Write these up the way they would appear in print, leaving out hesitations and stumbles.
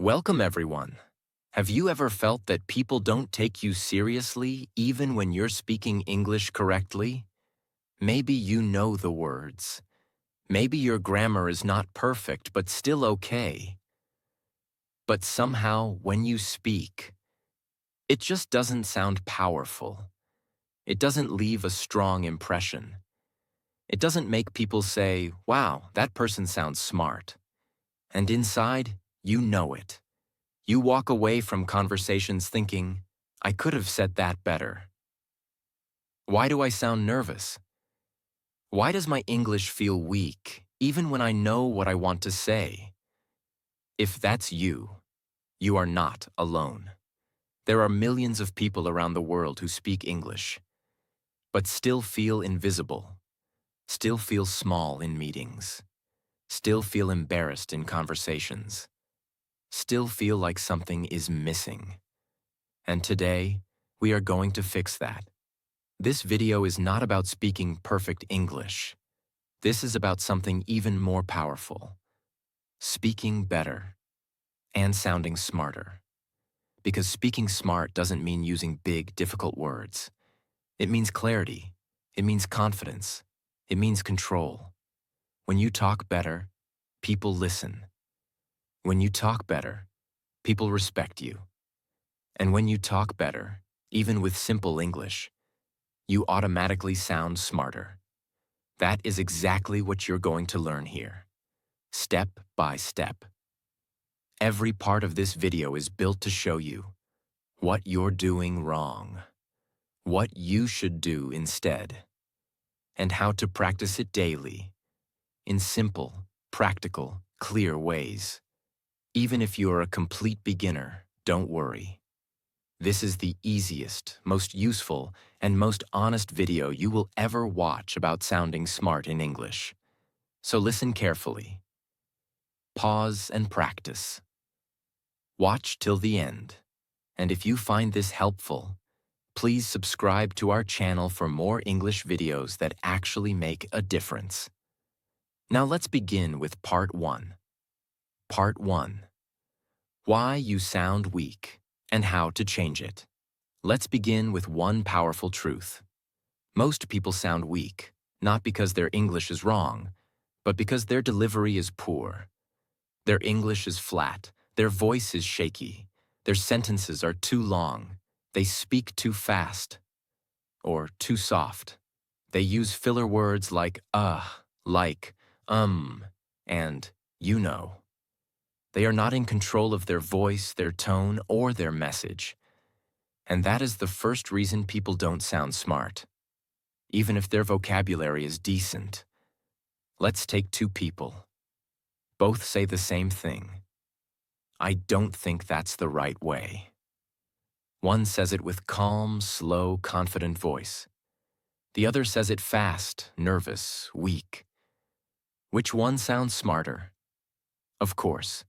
Welcome, everyone. Have you ever felt that people don't take you seriously even when you're speaking English correctly? Maybe you know the words. Maybe your grammar is not perfect but still okay. But somehow, when you speak, it just doesn't sound powerful. It doesn't leave a strong impression. It doesn't make people say, "Wow, that person sounds smart." And inside, you know it. You walk away from conversations thinking, I could have said that better. Why do I sound nervous? Why does my English feel weak, even when I know what I want to say? If that's you, you are not alone. There are millions of people around the world who speak English, but still feel invisible, still feel small in meetings, still feel embarrassed in conversations, still feel like something is missing. And today, we are going to fix that. This video is not about speaking perfect English. This is about something even more powerful. Speaking better and sounding smarter. Because speaking smart doesn't mean using big, difficult words. It means clarity. It means confidence. It means control. When you talk better, people listen. When you talk better, people respect you. And when you talk better, even with simple English, you automatically sound smarter. That is exactly what you're going to learn here, step by step. Every part of this video is built to show you what you're doing wrong, what you should do instead, and how to practice it daily, in simple, practical, clear ways. Even if you're a complete beginner, don't worry. This is the easiest, most useful, and most honest video you will ever watch about sounding smart in English. So listen carefully. Pause and practice. Watch till the end. And if you find this helpful, please subscribe to our channel for more English videos that actually make a difference. Now let's begin with Part 1. Part 1. Why you sound weak and how to change it. Let's begin with one powerful truth. Most people sound weak, not because their English is wrong, but because their delivery is poor. Their English is flat, their voice is shaky, their sentences are too long, they speak too fast, or too soft. They use filler words like like, and you know. They are not in control of their voice, their tone, or their message. And that is the first reason people don't sound smart, even if their vocabulary is decent. Let's take two people. Both say the same thing. I don't think that's the right way. One says it with calm, slow, confident voice. The other says it fast, nervous, weak. Which one sounds smarter? Of course,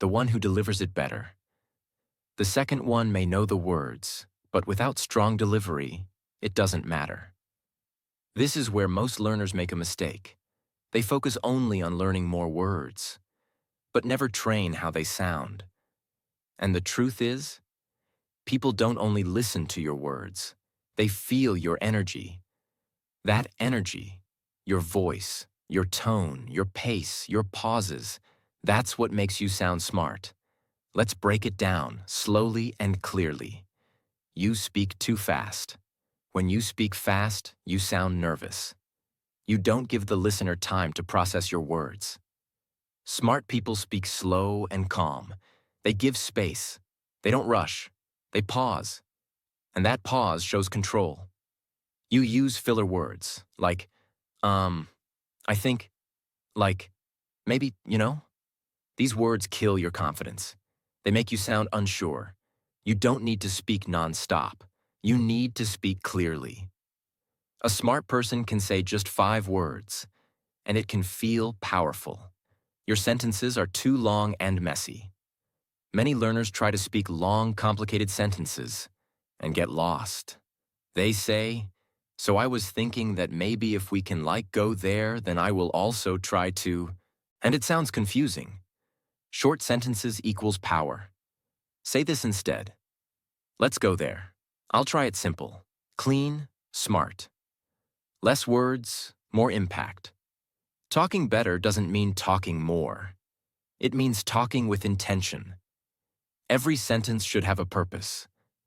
the one who delivers it better. The second one may know the words, but without strong delivery, it doesn't matter. This is where most learners make a mistake. They focus only on learning more words, but never train how they sound. And the truth is, people don't only listen to your words, they feel your energy. That energy, your voice, your tone, your pace, your pauses, that's what makes you sound smart. Let's break it down, slowly and clearly. You speak too fast. When you speak fast, you sound nervous. You don't give the listener time to process your words. Smart people speak slow and calm. They give space. They don't rush. They pause. And that pause shows control. You use filler words, like, I think, like, maybe, These words kill your confidence. They make you sound unsure. You don't need to speak nonstop. You need to speak clearly. A smart person can say just 5 words, and it can feel powerful. Your sentences are too long and messy. Many learners try to speak long, complicated sentences and get lost. They say, so I was thinking that maybe if we can go there, then I will also try to, and it sounds confusing. Short sentences equals power. Say this instead. Let's go there. I'll try it simple. Clean, smart. Less words, more impact. Talking better doesn't mean talking more. It means talking with intention. Every sentence should have a purpose.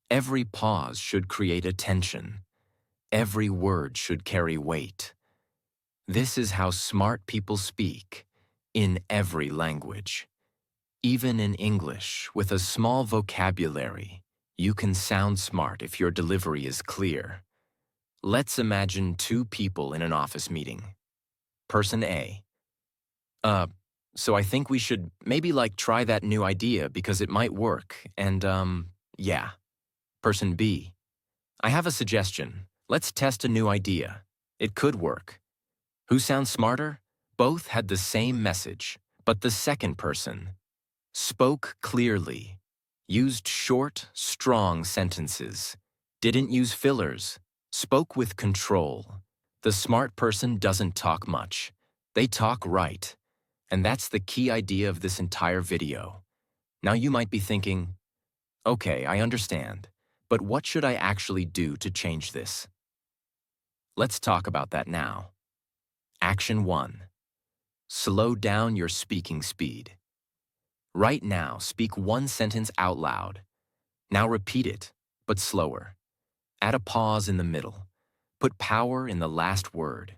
Every pause should create attention. Every word should carry weight. This is how smart people speak, in every language. Even in English, with a small vocabulary, you can sound smart if your delivery is clear. Let's imagine two people in an office meeting. Person A. So I think we should maybe try that new idea because it might work, and yeah. Person B. I have a suggestion. Let's test a new idea. It could work. Who sounds smarter? Both had the same message, but the second person spoke clearly, used short, strong sentences, didn't use fillers, spoke with control. The smart person doesn't talk much. They talk right. And that's the key idea of this entire video. Now you might be thinking, okay, I understand, but what should I actually do to change this? Let's talk about that now. Action 1. Slow down your speaking speed. Right now, speak one sentence out loud. Now repeat it, but slower. Add a pause in the middle. Put power in the last word.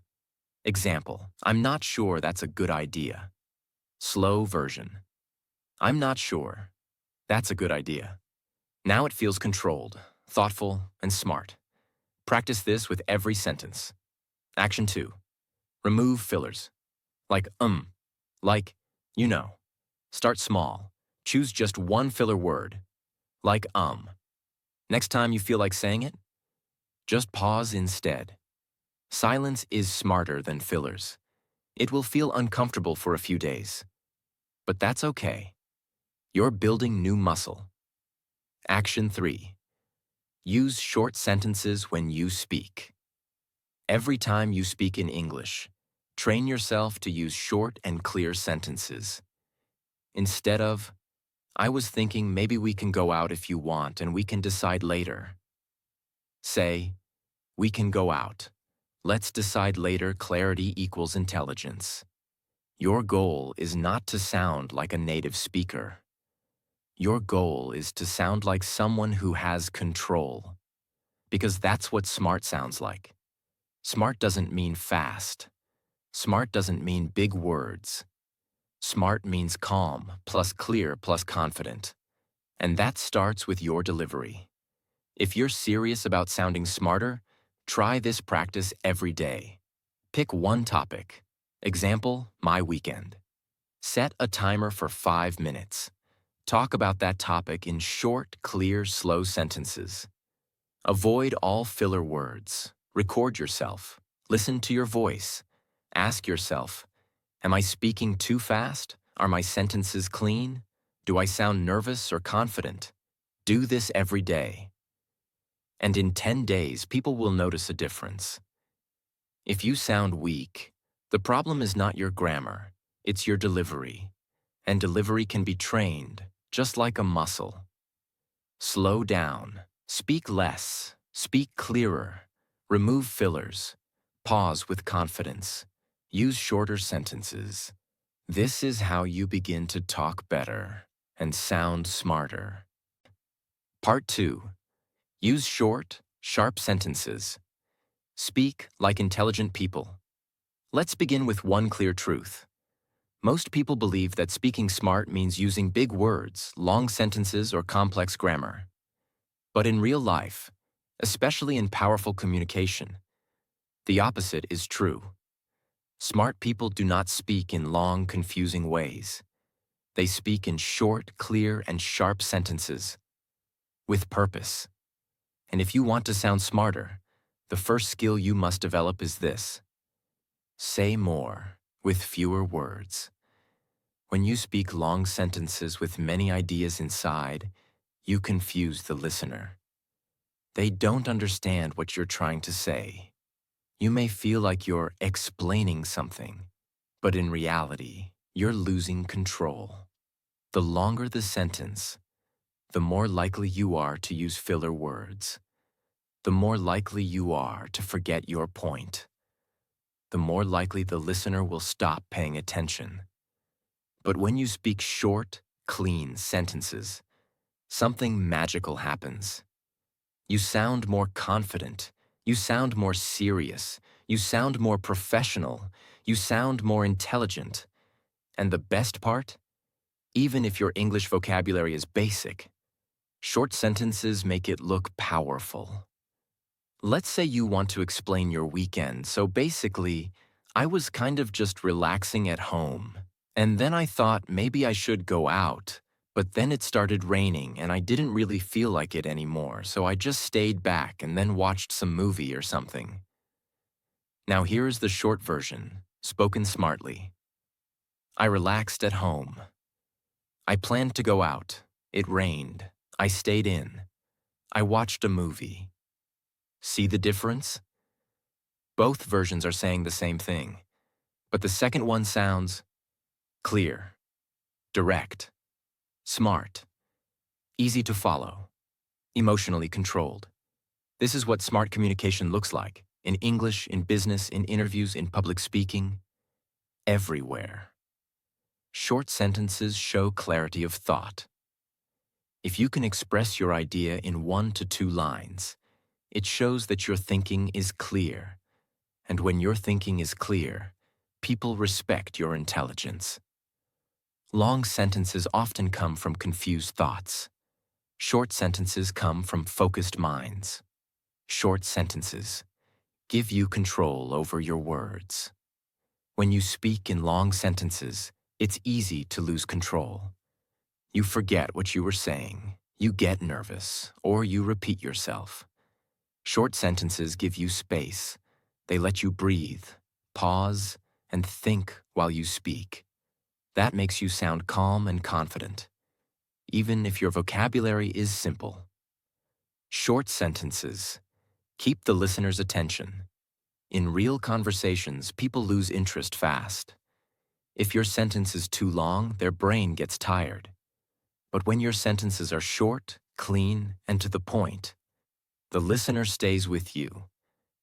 Example, I'm not sure that's a good idea. Slow version. I'm not sure. That's a good idea. Now it feels controlled, thoughtful, and smart. Practice this with every sentence. Action 2. Remove fillers. Like, like, you know. Start small. Choose just one filler word. Like, Next time you feel like saying it, just pause instead. Silence is smarter than fillers. It will feel uncomfortable for a few days. But that's okay. You're building new muscle. Action 3. Use short sentences when you speak. Every time you speak in English, train yourself to use short and clear sentences. Instead of, I was thinking maybe we can go out if you want and we can decide later. Say, we can go out. Let's decide later. Clarity equals intelligence. Your goal is not to sound like a native speaker. Your goal is to sound like someone who has control. Because that's what smart sounds like. Smart doesn't mean fast. Smart doesn't mean big words. Smart means calm, plus clear, plus confident. And that starts with your delivery. If you're serious about sounding smarter, try this practice every day. Pick one topic. Example, my weekend. Set a timer for 5 minutes. Talk about that topic in short, clear, slow sentences. Avoid all filler words. Record yourself. Listen to your voice. Ask yourself, am I speaking too fast? Are my sentences clean? Do I sound nervous or confident? Do this every day. And in 10 days, people will notice a difference. If you sound weak, the problem is not your grammar, it's your delivery. And delivery can be trained, just like a muscle. Slow down. Speak less. Speak clearer. Remove fillers. Pause with confidence. Use shorter sentences. This is how you begin to talk better and sound smarter. Part 2. Use short, sharp sentences. Speak like intelligent people. Let's begin with one clear truth. Most people believe that speaking smart means using big words, long sentences, or complex grammar. But in real life, especially in powerful communication, the opposite is true. Smart people do not speak in long, confusing ways. They speak in short, clear, and sharp sentences, with purpose. And if you want to sound smarter, the first skill you must develop is this. Say more with fewer words. When you speak long sentences with many ideas inside, you confuse the listener. They don't understand what you're trying to say. You may feel like you're explaining something, but in reality, you're losing control. The longer the sentence, the more likely you are to use filler words. The more likely you are to forget your point. The more likely the listener will stop paying attention. But when you speak short, clean sentences, something magical happens. You sound more confident. You sound more serious. You sound more professional. You sound more intelligent. And the best part? Even if your English vocabulary is basic, short sentences make it look powerful. Let's say you want to explain your weekend, so basically, I was kind of just relaxing at home. And then I thought maybe I should go out, but then it started raining and I didn't really feel like it anymore, so I just stayed back and then watched some movie or something. Now here's the short version, spoken smartly. I relaxed at home. I planned to go out. It rained. I stayed in. I watched a movie. See the difference? Both versions are saying the same thing, but the second one sounds clear, direct, smart, easy to follow, emotionally controlled. This is what smart communication looks like in English, in business, in interviews, in public speaking, everywhere. Short sentences show clarity of thought. If you can express your idea in 1 to 2 lines, it shows that your thinking is clear. And when your thinking is clear, people respect your intelligence. Long sentences often come from confused thoughts. Short sentences come from focused minds. Short sentences give you control over your words. When you speak in long sentences, it's easy to lose control. You forget what you were saying, you get nervous, or you repeat yourself. Short sentences give you space. They let you breathe, pause, and think while you speak. That makes you sound calm and confident, even if your vocabulary is simple. Short sentences keep the listener's attention. In real conversations, people lose interest fast. If your sentence is too long, their brain gets tired. But when your sentences are short, clean, and to the point, the listener stays with you.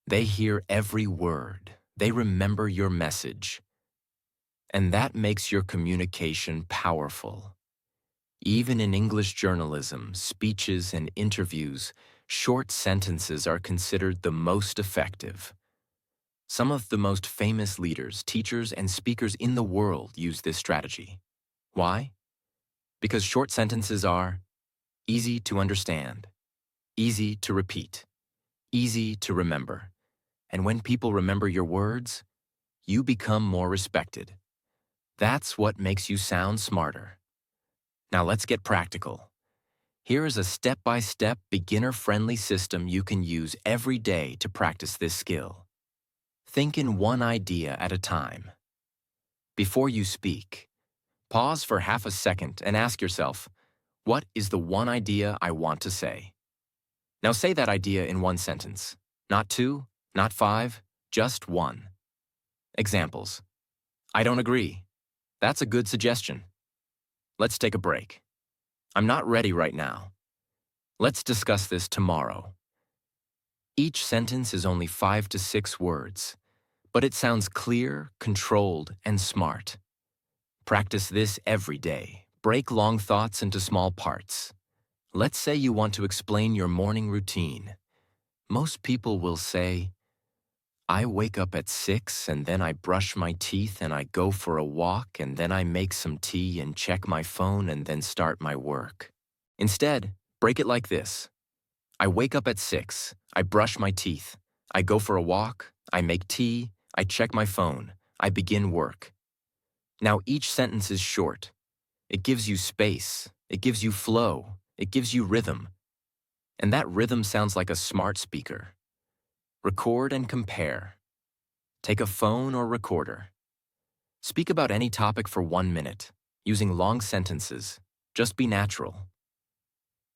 They hear every word. They remember your message. And that makes your communication powerful. Even in English journalism, speeches, and interviews, short sentences are considered the most effective. Some of the most famous leaders, teachers, and speakers in the world use this strategy. Why? Because short sentences are easy to understand, easy to repeat, easy to remember. And when people remember your words, you become more respected. That's what makes you sound smarter. Now let's get practical. Here is a step-by-step, beginner-friendly system you can use every day to practice this skill. Think in one idea at a time. Before you speak, pause for half a second and ask yourself, what is the one idea I want to say? Now say that idea in one sentence. Not 2, not 5, just 1. Examples. I don't agree. That's a good suggestion. Let's take a break. I'm not ready right now. Let's discuss this tomorrow. Each sentence is only 5 to 6 words, but it sounds clear, controlled, and smart. Practice this every day. Break long thoughts into small parts. Let's say you want to explain your morning routine. Most people will say, I wake up at 6 and then I brush my teeth and I go for a walk and then I make some tea and check my phone and then start my work. Instead, break it like this. I wake up at 6, I brush my teeth, I go for a walk, I make tea, I check my phone, I begin work. Now each sentence is short. It gives you space, it gives you flow, it gives you rhythm. And that rhythm sounds like a smart speaker. Record and compare. Take a phone or recorder. Speak about any topic for 1 minute, using long sentences. Just be natural.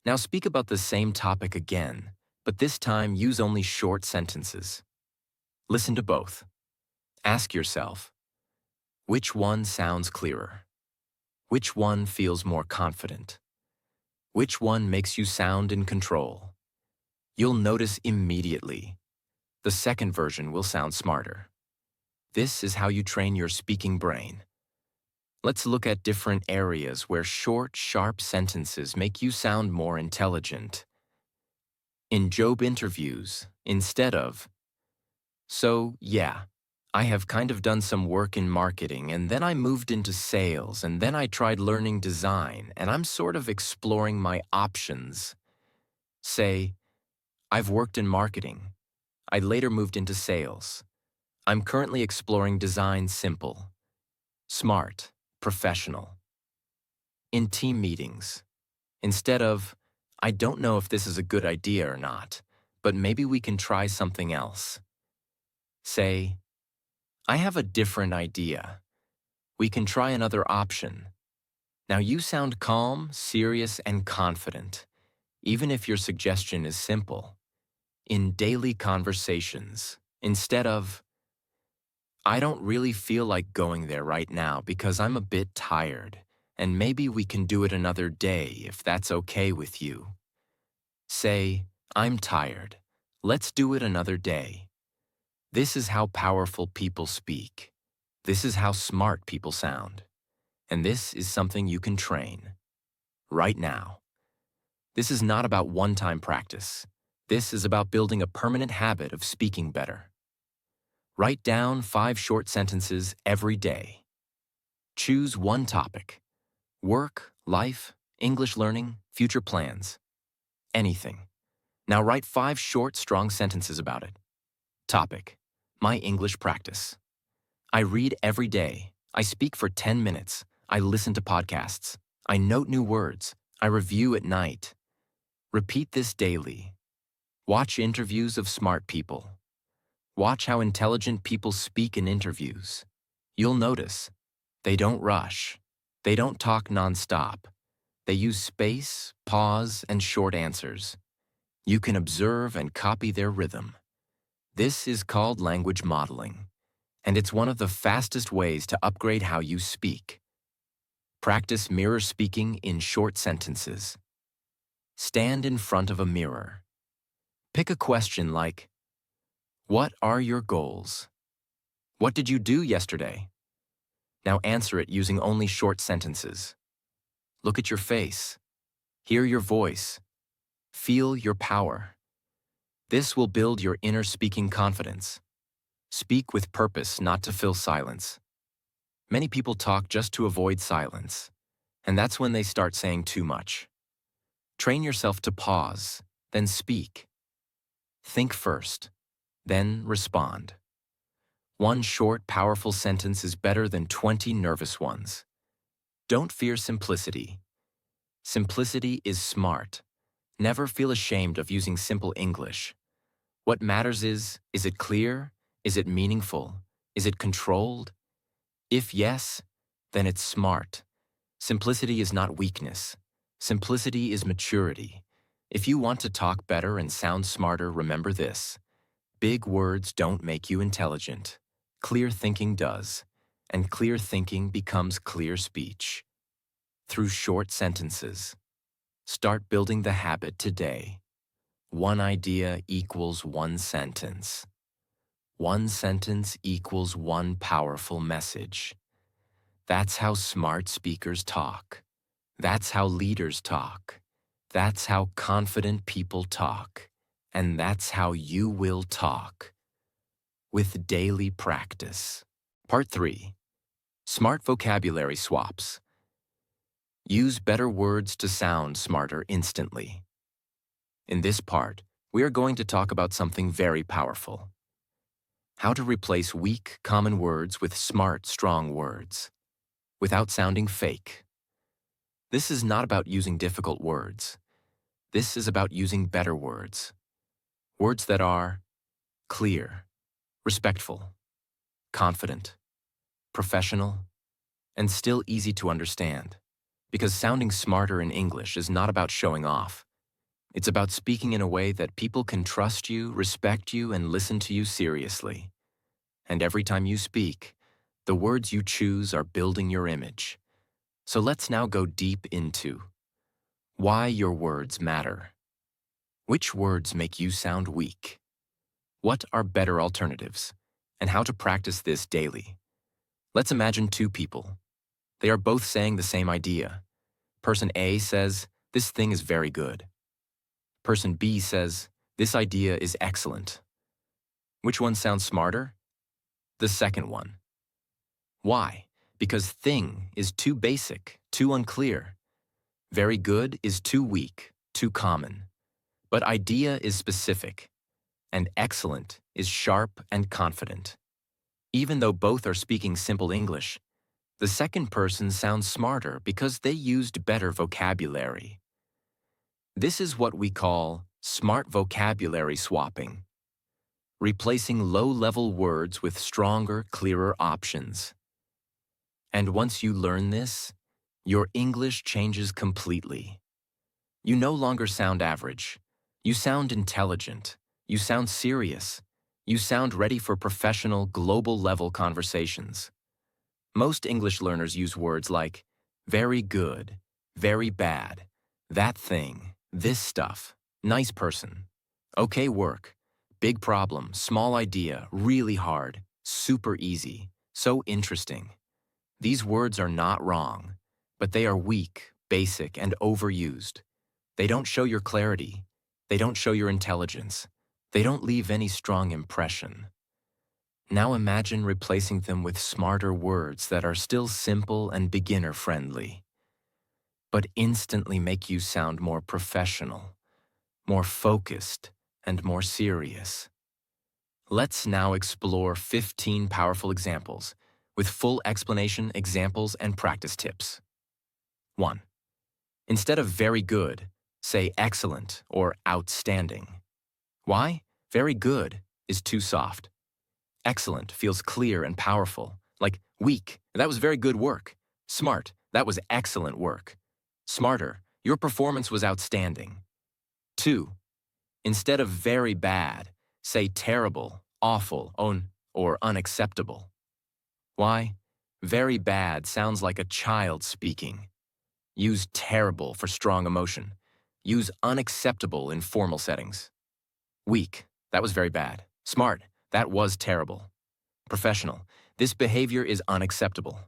Now speak about the same topic again, but this time use only short sentences. Listen to both. Ask yourself, which one sounds clearer? Which one feels more confident? Which one makes you sound in control? You'll notice immediately. The second version will sound smarter. This is how you train your speaking brain. Let's look at different areas where short, sharp sentences make you sound more intelligent. In job interviews, instead of, "So, yeah, I have kind of done some work in marketing, and then I moved into sales, and then I tried learning design, and I'm sort of exploring my options." Say, "I've worked in marketing. I later moved into sales. I'm currently exploring design simple." Smart, professional. In team meetings, instead of, "I don't know if this is a good idea or not, but maybe we can try something else." Say, "I have a different idea. We can try another option." Now you sound calm, serious, and confident, even if your suggestion is simple. In daily conversations, instead of, "I don't really feel like going there right now because I'm a bit tired, and maybe we can do it another day if that's okay with you." Say, "I'm tired. Let's do it another day." This is how powerful people speak. This is how smart people sound. And this is something you can train right now. This is not about one-time practice. This is about building a permanent habit of speaking better. Write down 5 short sentences every day. Choose one topic: work, life, English learning, future plans, anything. Now write 5 short, strong sentences about it. Topic: my English practice. I read every day. I speak for 10 minutes. I listen to podcasts. I note new words. I review at night. Repeat this daily. Watch interviews of smart people. Watch how intelligent people speak in interviews. You'll notice they don't rush. They don't talk nonstop. They use space, pause, and short answers. You can observe and copy their rhythm. This is called language modeling, and it's one of the fastest ways to upgrade how you speak. Practice mirror speaking in short sentences. Stand in front of a mirror. Pick a question like, "What are your goals?" "What did you do yesterday?" Now answer it using only short sentences. Look at your face. Hear your voice. Feel your power. This will build your inner speaking confidence. Speak with purpose, not to fill silence. Many people talk just to avoid silence, and that's when they start saying too much. Train yourself to pause, then speak. Think first, then respond. One short, powerful sentence is better than 20 nervous ones. Don't fear simplicity. Simplicity is smart. Never feel ashamed of using simple English. What matters is it clear? Is it meaningful? Is it controlled? If yes, then it's smart. Simplicity is not weakness. Simplicity is maturity. If you want to talk better and sound smarter, remember this. Big words don't make you intelligent. Clear thinking does, and clear thinking becomes clear speech. Through short sentences. Start building the habit today. One idea equals one sentence. One sentence equals one powerful message. That's how smart speakers talk. That's how leaders talk. That's how confident people talk. And that's how you will talk. With daily practice. Part 3. Smart vocabulary swaps. Use better words to sound smarter instantly. In this part, we are going to talk about something very powerful. How to replace weak, common words with smart, strong words, without sounding fake. This is not about using difficult words. This is about using better words. Words that are clear, respectful, confident, professional, and still easy to understand. Because sounding smarter in English is not about showing off. It's about speaking in a way that people can trust you, respect you, and listen to you seriously. And every time you speak, the words you choose are building your image. So let's now go deep into why your words matter. Which words make you sound weak? What are better alternatives? And how to practice this daily. Let's imagine two people. They are both saying the same idea. Person A says, "This thing is very good." Person B says, "This idea is excellent." Which one sounds smarter? The second one. Why? Because thing is too basic, too unclear. Very good is too weak, too common. But idea is specific, and excellent is sharp and confident. Even though both are speaking simple English, the second person sounds smarter because they used better vocabulary. This is what we call smart vocabulary swapping, replacing low-level words with stronger, clearer options. And once you learn this, your English changes completely. You no longer sound average. You sound intelligent. You sound serious. You sound ready for professional, global-level conversations. Most English learners use words like very good, very bad, that thing, this stuff, nice person, okay work, big problem, small idea, really hard, super easy, so interesting. These words are not wrong, but they are weak, basic, and overused. They don't show your clarity. They don't show your intelligence. They don't leave any strong impression. Now imagine replacing them with smarter words that are still simple and beginner-friendly, but instantly make you sound more professional, more focused, and more serious. Let's now explore 15 powerful examples with full explanation, examples, and practice tips. 1. Instead of very good, say excellent or outstanding. Why? Very good is too soft. Excellent feels clear and powerful, like weak, that was very good work. Smart, that was excellent work. Smarter, your performance was outstanding. 2. Instead of very bad, say terrible, awful, or unacceptable. Why? Very bad sounds like a child speaking. Use terrible for strong emotion. Use unacceptable in formal settings. Weak, that was very bad. Smart, that was terrible. Professional, this behavior is unacceptable.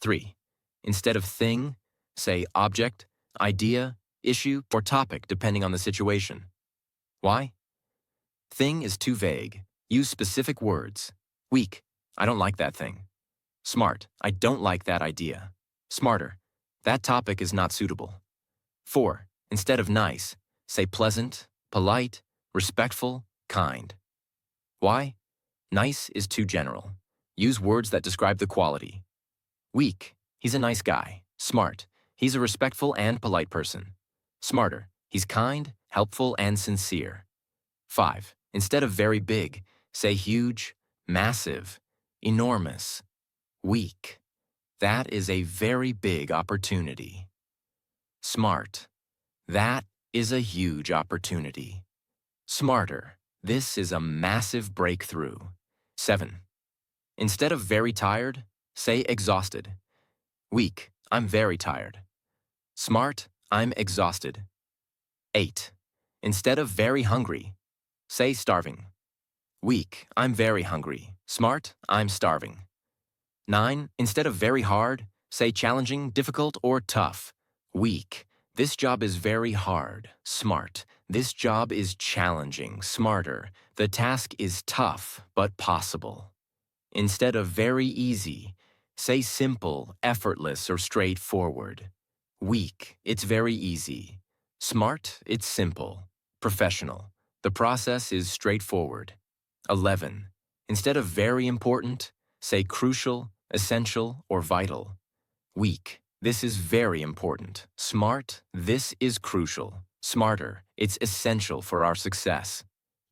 3. Instead of thing, say object, idea, issue, or topic depending on the situation. Why? Thing is too vague. Use specific words. Weak, I don't like that thing. Smart, I don't like that idea. Smarter, that topic is not suitable. 4. Instead of nice, say pleasant, polite, respectful, kind. Why? Nice is too general. Use words that describe the quality. Weak, he's a nice guy. Smart, he's a respectful and polite person. Smarter, he's kind, helpful, and sincere. 5. Instead of very big, say huge, massive, enormous. Weak, that is a very big opportunity. Smart, that is a huge opportunity. Smarter, this is a massive breakthrough. 7. Instead of very tired, say exhausted. Weak, I'm very tired. Smart, I'm exhausted. 8. Instead of very hungry, say starving. Weak, I'm very hungry. Smart, I'm starving. 9. Instead of very hard, say challenging, difficult, or tough. Weak, this job is very hard. Smart, this job is challenging. Smarter, the task is tough but possible. Instead of very easy, say simple, effortless, or straightforward. Weak, it's very easy. Smart, it's simple. Professional, the process is straightforward. 11. Instead of very important, say crucial, essential, or vital. Weak, this is very important. Smart, this is crucial. Smarter, it's essential for our success.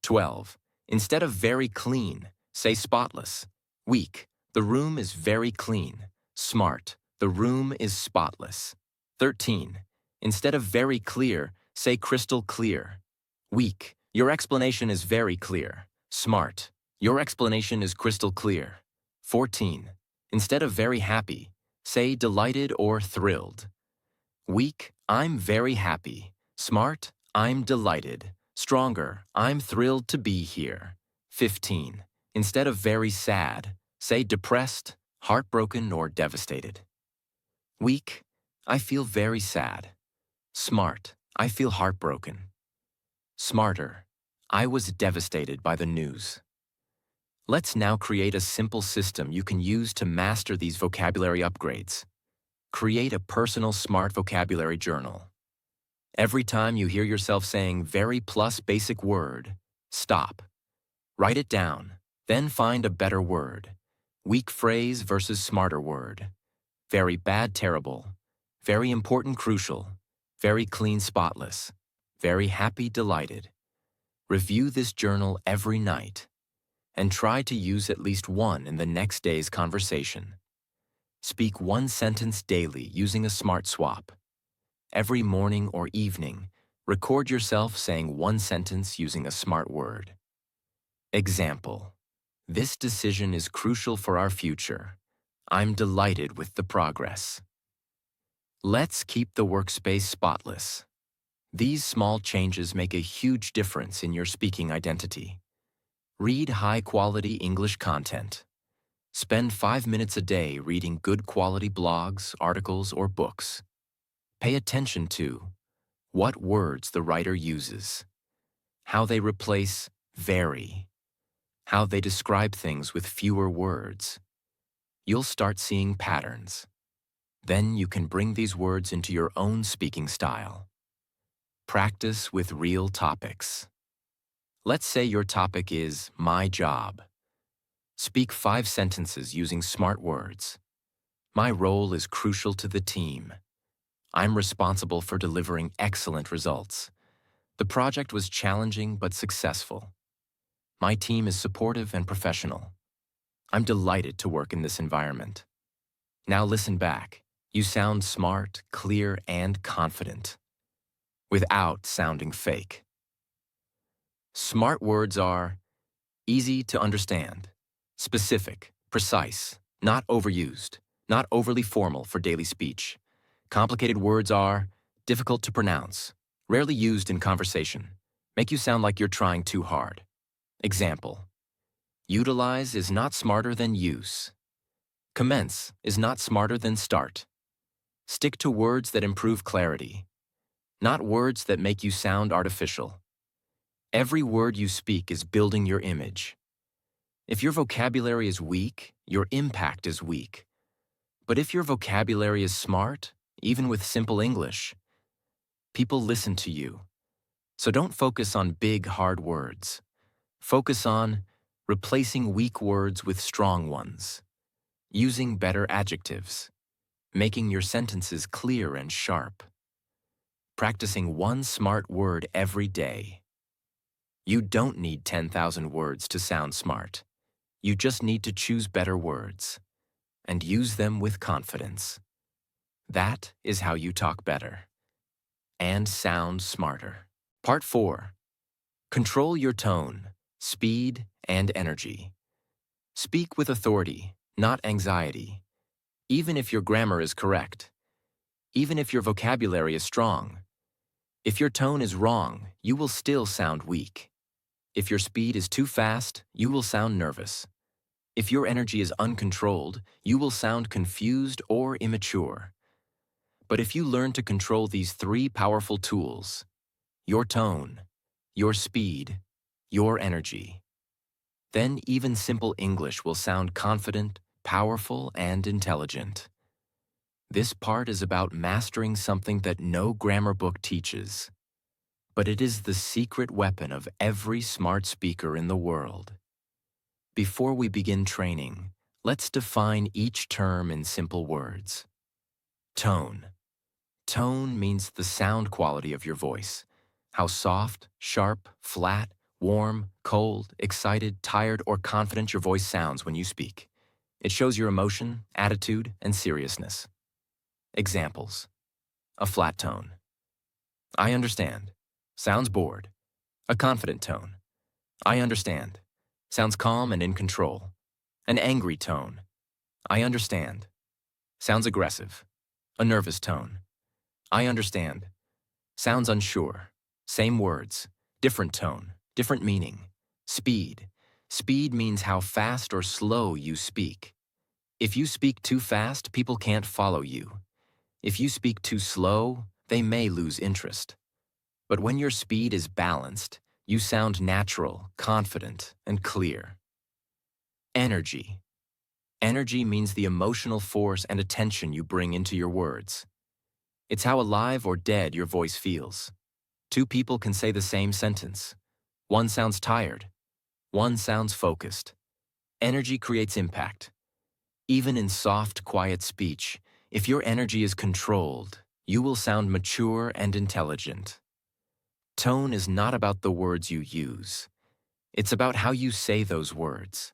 12. Instead of very clean, say spotless. Weak, the room is very clean. Smart, the room is spotless. 13. Instead of very clear, say crystal clear. Weak, your explanation is very clear. Smart, your explanation is crystal clear. 14. Instead of very happy, Say delighted or thrilled. Weak, I'm very happy. Smart, I'm delighted. Stronger, I'm thrilled to be here. 15. Instead of very sad, say depressed, heartbroken, or devastated. Weak, I feel very sad. Smart, I feel heartbroken. Smarter, I was devastated by the news. Let's now create a simple system you can use to master these vocabulary upgrades. Create a personal smart vocabulary journal. Every time you hear yourself saying very plus basic word, stop. Write it down, then find a better word. Weak phrase versus smarter word. Very bad terrible. Very important crucial. Very clean spotless. Very happy delighted. Review this journal every night and try to use at least one in the next day's conversation. Speak one sentence daily using a smart swap. Every morning or evening, record yourself saying one sentence using a smart word. Example: this decision is crucial for our future. I'm delighted with the progress. Let's keep the workspace spotless. These small changes make a huge difference in your speaking identity. Read high-quality English content. Spend 5 minutes a day reading good quality blogs, articles, or books. Pay attention to what words the writer uses, how they replace very, how they describe things with fewer words. You'll start seeing patterns. Then you can bring these words into your own speaking style. Practice with real topics. Let's say your topic is my job. Speak 5 sentences using smart words. My role is crucial to the team. I'm responsible for delivering excellent results. The project was challenging but successful. My team is supportive and professional. I'm delighted to work in this environment. Now listen back. You sound smart, clear, and confident, without sounding fake. Smart words are easy to understand, specific, precise, not overused, not overly formal for daily speech. Complicated words are difficult to pronounce, rarely used in conversation, make you sound like you're trying too hard. Example: utilize is not smarter than use. Commence is not smarter than start. Stick to words that improve clarity, not words that make you sound artificial. Every word you speak is building your image. If your vocabulary is weak, your impact is weak. But if your vocabulary is smart, even with simple English, people listen to you. So don't focus on big, hard words. Focus on replacing weak words with strong ones, using better adjectives, making your sentences clear and sharp, practicing one smart word every day. You don't need 10,000 words to sound smart. You just need to choose better words and use them with confidence. That is how you talk better and sound smarter. Part 4. Control your tone, speed, and energy. Speak with authority, not anxiety. Even if your grammar is correct. Even if your vocabulary is strong. If your tone is wrong, you will still sound weak. If your speed is too fast, you will sound nervous. If your energy is uncontrolled, you will sound confused or immature. But if you learn to control these 3 powerful tools, your tone, your speed, your energy, then even simple English will sound confident, powerful, and intelligent. This part is about mastering something that no grammar book teaches, but it is the secret weapon of every smart speaker in the world. Before we begin training, let's define each term in simple words. Tone. Tone means the sound quality of your voice. How soft, sharp, flat, warm, cold, excited, tired, or confident your voice sounds when you speak. It shows your emotion, attitude, and seriousness. Examples. A flat tone. I understand. Sounds bored. A confident tone. I understand. Sounds calm and in control. An angry tone. I understand. Sounds aggressive. A nervous tone. I understand. Sounds unsure. Same words. Different tone. Different meaning. Speed. Speed means how fast or slow you speak. If you speak too fast, people can't follow you. If you speak too slow, they may lose interest. But when your speed is balanced, you sound natural, confident, and clear. Energy. Energy means the emotional force and attention you bring into your words. It's how alive or dead your voice feels. Two people can say the same sentence. One sounds tired. One sounds focused. Energy creates impact. Even in soft, quiet speech, if your energy is controlled, you will sound mature and intelligent. Tone is not about the words you use. It's about how you say those words.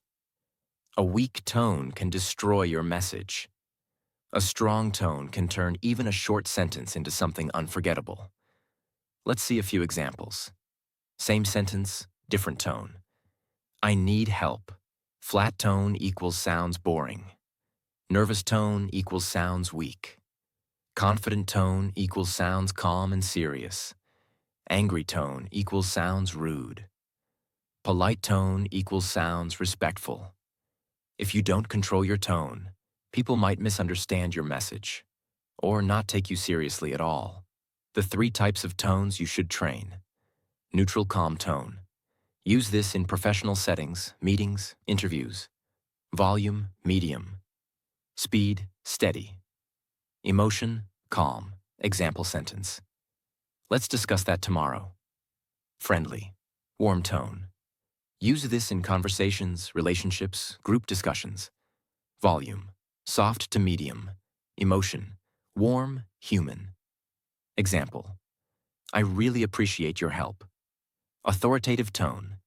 A weak tone can destroy your message. A strong tone can turn even a short sentence into something unforgettable. Let's see a few examples. Same sentence, different tone. I need help. Flat tone equals sounds boring. Nervous tone equals sounds weak. Confident tone equals sounds calm and serious. Angry tone equals sounds rude. Polite tone equals sounds respectful. If you don't control your tone, people might misunderstand your message or not take you seriously at all. The 3 types of tones you should train. Neutral calm tone. Use this in professional settings, meetings, interviews. Volume, medium. Speed, steady. Emotion, calm. Example sentence. Let's discuss that tomorrow. Friendly, warm tone. Use this in conversations, relationships, group discussions. Volume, soft to medium. Emotion, warm, human. Example. I really appreciate your help. Authoritative tone.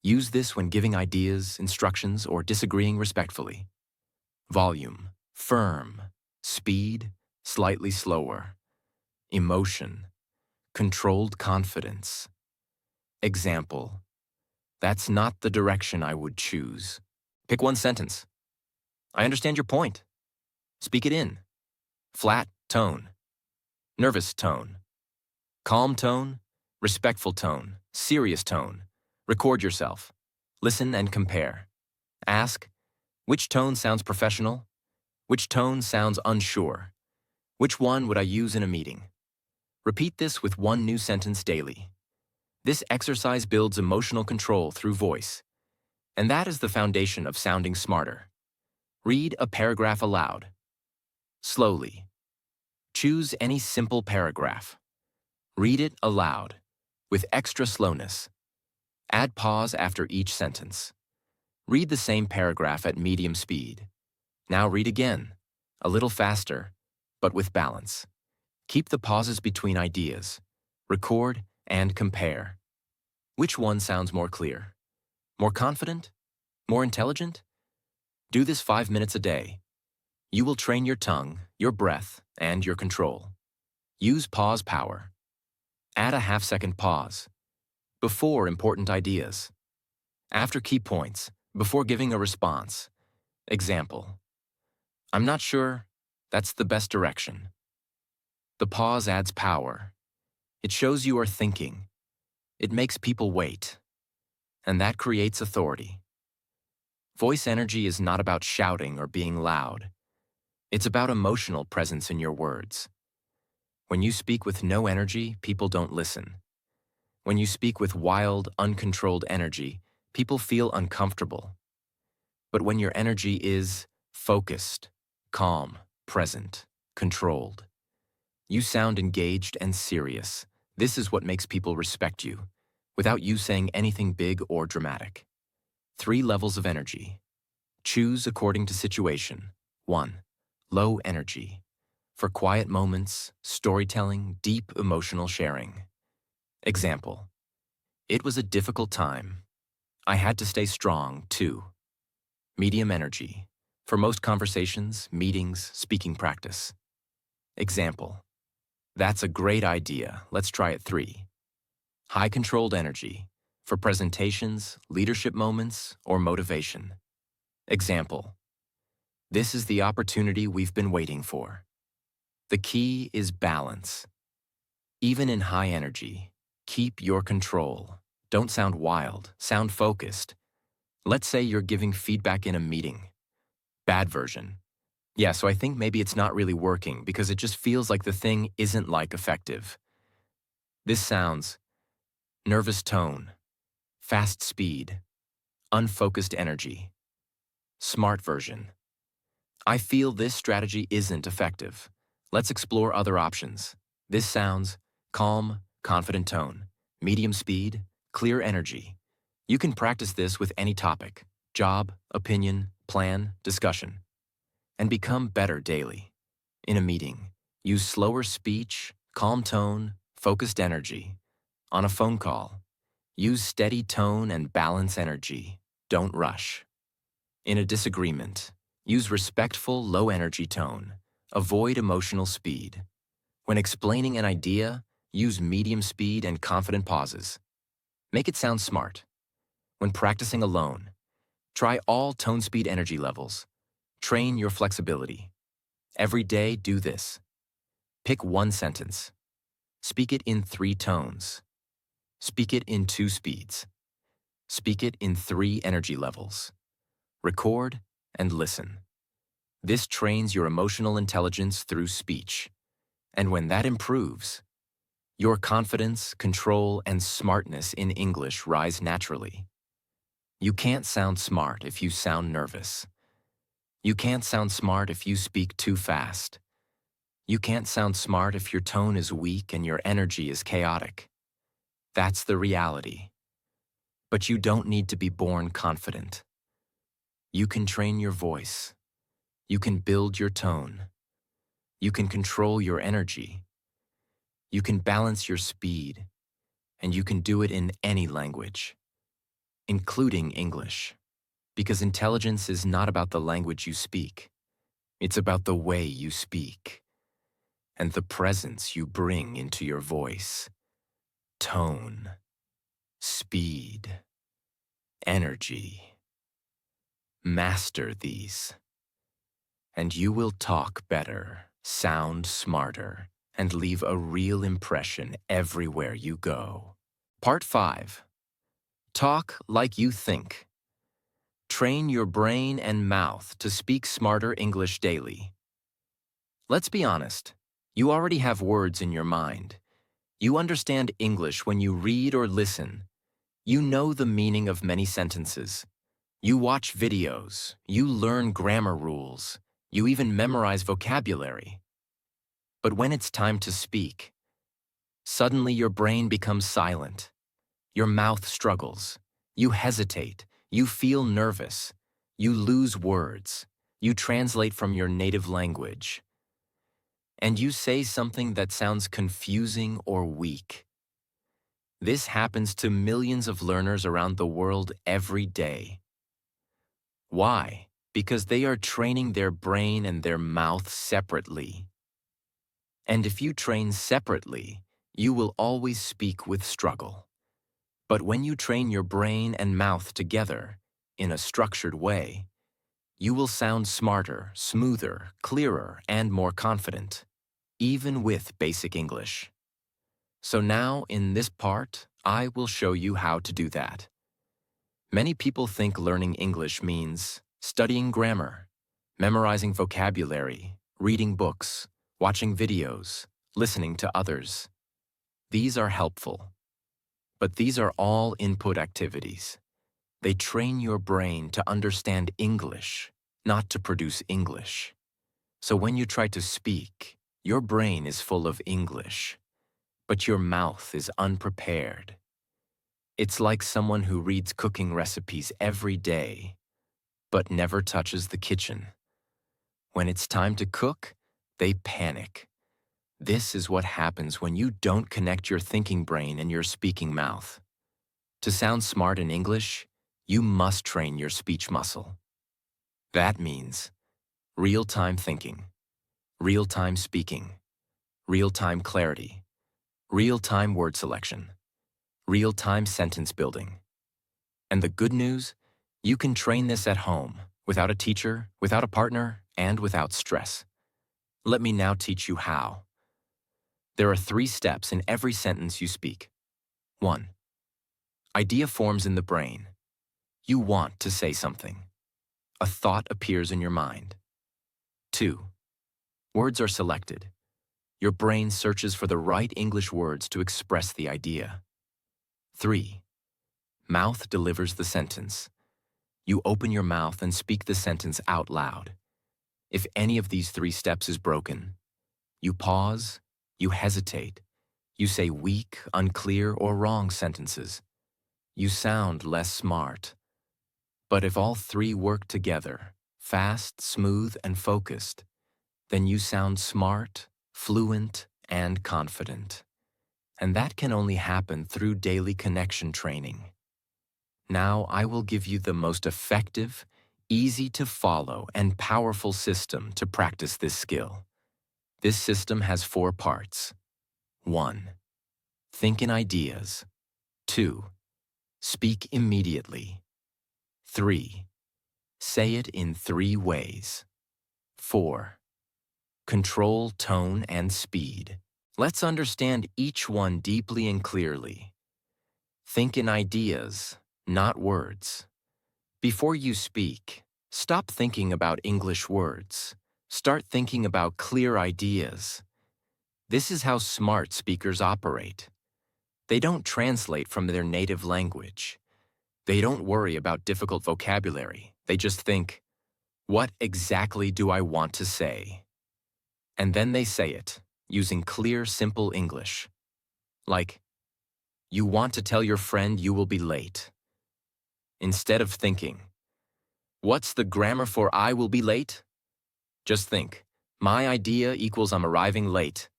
Use this when giving ideas, instructions, or disagreeing respectfully. Volume, firm. Speed, slightly slower. Emotion, controlled confidence. Example. That's not the direction I would choose. Pick one sentence. I understand your point. Speak it in. Flat tone. Nervous tone. Calm tone. Respectful tone. Serious tone. Record yourself. Listen and compare. Ask, which tone sounds professional? Which tone sounds unsure? Which one would I use in a meeting? Repeat this with one new sentence daily. This exercise builds emotional control through voice, and that is the foundation of sounding smarter. Read a paragraph aloud. Slowly. Choose any simple paragraph. Read it aloud, with extra slowness. Add pause after each sentence. Read the same paragraph at medium speed. Now read again, a little faster, but with balance. Keep the pauses between ideas. Record and compare. Which one sounds more clear? More confident? More intelligent? Do this 5 minutes a day. You will train your tongue, your breath, and your control. Use pause power. Add a half-second pause. Before important ideas. After key points, before giving a response. Example. I'm not sure. That's the best direction. The pause adds power. It shows you are thinking. It makes people wait. And that creates authority. Voice energy is not about shouting or being loud. It's about emotional presence in your words. When you speak with no energy, people don't listen. When you speak with wild, uncontrolled energy, people feel uncomfortable. But when your energy is focused, calm, present, controlled, you sound engaged and serious. This is what makes people respect you, without you saying anything big or dramatic. 3 levels of energy. Choose according to situation. 1. Low energy. For quiet moments, storytelling, deep emotional sharing. Example. It was a difficult time. I had to stay strong, too. Medium energy. For most conversations, meetings, speaking practice. Example. That's a great idea. Let's try it. 3. High controlled energy. For presentations, leadership moments, or motivation. Example. This is the opportunity we've been waiting for. The key is balance. Even in high energy, keep your control. Don't sound wild, sound focused. Let's say you're giving feedback in a meeting. Bad version. Yeah, so I think maybe it's not really working because it just feels like the thing isn't like effective. This sounds nervous tone, fast speed, unfocused energy. Smart version. I feel this strategy isn't effective. Let's explore other options. This sounds calm, confident tone, medium speed, clear energy. You can practice this with any topic, job, opinion, plan, discussion, and become better daily. In a meeting, use slower speech, calm tone, focused energy. On a phone call, use steady tone and balance energy. Don't rush. In a disagreement, use respectful, low-energy tone. Avoid emotional speed. When explaining an idea, use medium speed and confident pauses. Make it sound smart. When practicing alone, try all tone speed energy levels. Train your flexibility. Every day, do this. Pick one sentence. Speak it in 3 tones. Speak it in 2 speeds. Speak it in 3 energy levels. Record and listen. This trains your emotional intelligence through speech. And when that improves, your confidence, control, and smartness in English rise naturally. You can't sound smart if you sound nervous. You can't sound smart if you speak too fast. You can't sound smart if your tone is weak and your energy is chaotic. That's the reality. But you don't need to be born confident. You can train your voice. You can build your tone. You can control your energy. You can balance your speed. And you can do it in any language, including English. Because intelligence is not about the language you speak. It's about the way you speak and the presence you bring into your voice. Tone, speed, energy. Master these, and you will talk better, sound smarter, and leave a real impression everywhere you go. Part 5. Talk like you think. Train your brain and mouth to speak smarter English daily. Let's be honest. You already have words in your mind. You understand English when you read or listen. You know the meaning of many sentences. You watch videos. You learn grammar rules. You even memorize vocabulary. But when it's time to speak, suddenly your brain becomes silent. Your mouth struggles. You hesitate. You feel nervous. You lose words. You translate from your native language. And you say something that sounds confusing or weak. This happens to millions of learners around the world every day. Why? Because they are training their brain and their mouth separately. And if you train separately, you will always speak with struggle. But when you train your brain and mouth together, in a structured way, you will sound smarter, smoother, clearer, and more confident, even with basic English. So now, in this part, I will show you how to do that. Many people think learning English means studying grammar, memorizing vocabulary, reading books, watching videos, listening to others. These are helpful. But these are all input activities. They train your brain to understand English, not to produce English. So when you try to speak, your brain is full of English, but your mouth is unprepared. It's like someone who reads cooking recipes every day, but never touches the kitchen. When it's time to cook, they panic. This is what happens when you don't connect your thinking brain and your speaking mouth. To sound smart in English, you must train your speech muscle. That means real-time thinking, real-time speaking, real-time clarity, real-time word selection, real-time sentence building. And the good news, you can train this at home without a teacher, without a partner, and without stress. Let me now teach you how. There are 3 steps in every sentence you speak. 1. Idea forms in the brain. You want to say something. A thought appears in your mind. 2. Words are selected. Your brain searches for the right English words to express the idea. 3. Mouth delivers the sentence. You open your mouth and speak the sentence out loud. If any of these 3 steps is broken, you pause, you hesitate, you say weak, unclear, or wrong sentences. You sound less smart. But if all 3 work together, fast, smooth, and focused, then you sound smart, fluent, and confident. And that can only happen through daily connection training. Now I will give you the most effective, easy to follow, and powerful system to practice this skill. This system has 4 parts. 1. Think in ideas. 2. Speak immediately. 3. Say it in 3 ways. 4. Control tone and speed. Let's understand each one deeply and clearly. Think in ideas, not words. Before you speak, stop thinking about English words. Start thinking about clear ideas. This is how smart speakers operate. They don't translate from their native language. They don't worry about difficult vocabulary. They just think, what exactly do I want to say? And then they say it, using clear, simple English. Like, you want to tell your friend you will be late. Instead of thinking, what's the grammar for I will be late? Just think, my idea equals I'm arriving late.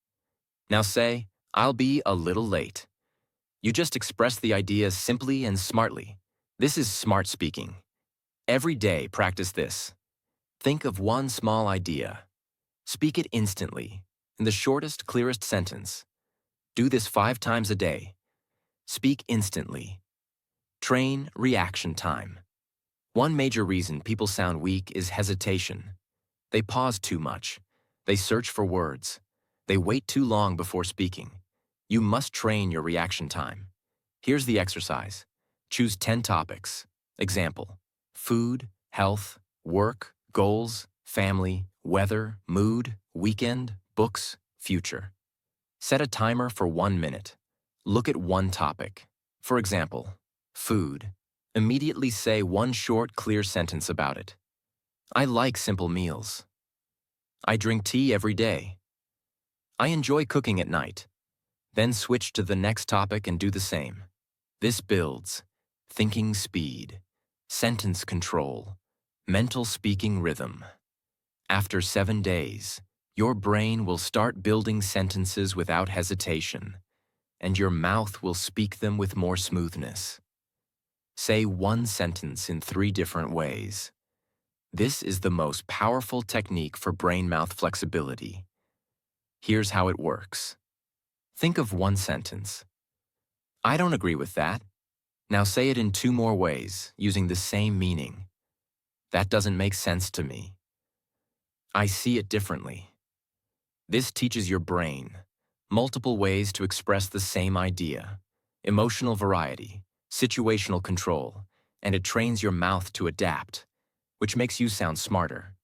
Now say, I'll be a little late. You just express the idea simply and smartly. This is smart speaking. Every day, practice this. Think of one small idea. Speak it instantly, in the shortest, clearest sentence. Do this 5 times a day. Speak instantly. Train reaction time. One major reason people sound weak is hesitation. They pause too much. They search for words. They wait too long before speaking. You must train your reaction time. Here's the exercise. Choose 10 topics. Example: food, health, work, goals, family, weather, mood, weekend, books, future. Set a timer for 1 minute. Look at one topic. For example, food. Immediately say one short, clear sentence about it. I like simple meals. I drink tea every day. I enjoy cooking at night. Then switch to the next topic and do the same. This builds thinking speed, sentence control, mental speaking rhythm. After 7 days, your brain will start building sentences without hesitation, and your mouth will speak them with more smoothness. Say one sentence in 3 different ways. This is the most powerful technique for brain-mouth flexibility. Here's how it works. Think of one sentence. I don't agree with that. Now say it in 2 more ways, using the same meaning. That doesn't make sense to me. I see it differently. This teaches your brain multiple ways to express the same idea, emotional variety, situational control, and it trains your mouth to adapt, which makes you sound smarter.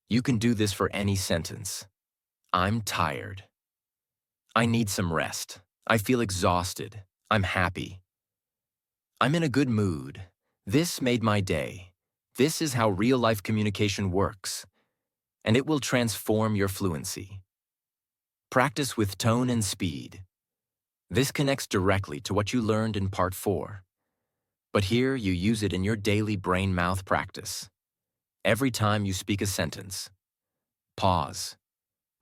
You can do this for any sentence. I'm tired. I need some rest. I feel exhausted. I'm happy. I'm in a good mood. This made my day. This is how real-life communication works, and it will transform your fluency. Practice with tone and speed. This connects directly to what you learned in Part 4. But here you use it in your daily brain-mouth practice. Every time you speak a sentence, pause.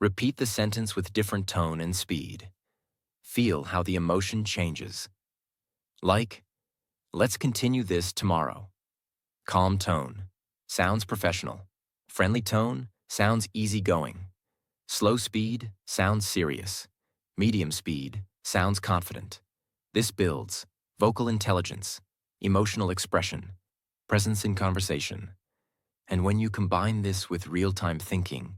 Repeat the sentence with different tone and speed. Feel how the emotion changes. Like, let's continue this tomorrow. Calm tone. Sounds professional. Friendly tone. Sounds easygoing. Slow speed. Sounds serious. Medium speed. Sounds confident. This builds vocal intelligence, emotional expression, presence in conversation. And when you combine this with real-time thinking,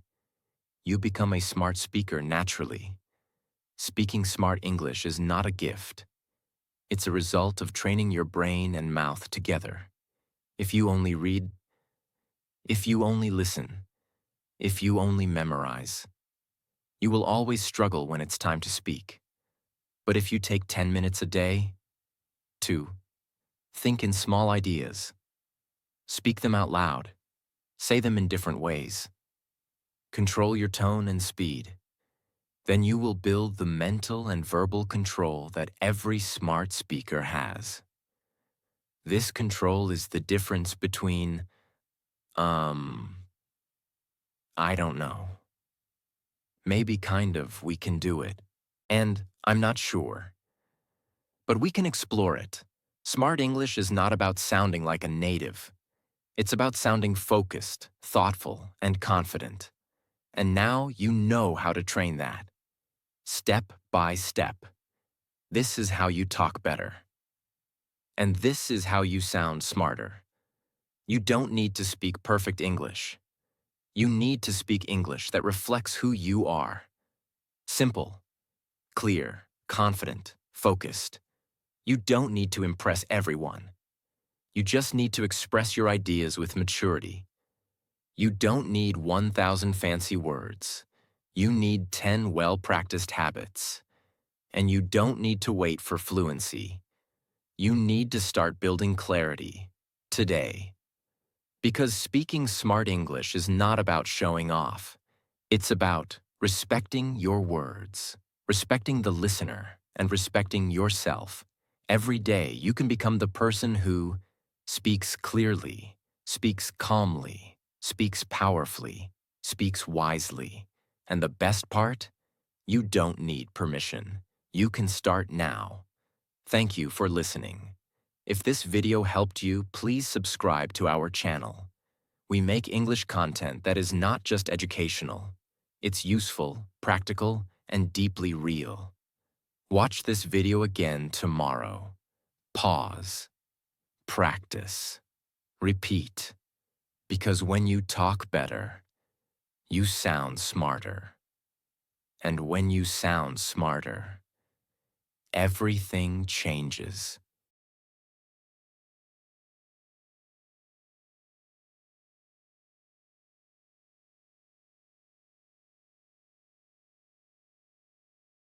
you become a smart speaker naturally. Speaking smart English is not a gift. It's a result of training your brain and mouth together. If you only read, if you only listen, if you only memorize, you will always struggle when it's time to speak. But if you take 10 minutes a day, 2, think in small ideas, speak them out loud, say them in different ways, control your tone and speed, then you will build the mental and verbal control that every smart speaker has. This control is the difference between, I don't know. Maybe kind of, we can do it. And I'm not sure. But we can explore it. Smart English is not about sounding like a native. It's about sounding focused, thoughtful, and confident. And now you know how to train that. Step by step. This is how you talk better. And this is how you sound smarter. You don't need to speak perfect English. You need to speak English that reflects who you are. Simple, clear, confident, focused. You don't need to impress everyone. You just need to express your ideas with maturity. You don't need 1,000 fancy words. You need 10 well-practiced habits. And you don't need to wait for fluency. You need to start building clarity today. Because speaking smart English is not about showing off. It's about respecting your words, respecting the listener, and respecting yourself. Every day, you can become the person who speaks clearly, speaks calmly, speaks powerfully, speaks wisely. And the best part? You don't need permission. You can start now. Thank you for listening. If this video helped you, please subscribe to our channel. We make English content that is not just educational. It's useful, practical, and deeply real. Watch this video again tomorrow. Pause. Practice. Repeat. Because when you talk better, you sound smarter. And when you sound smarter, everything changes.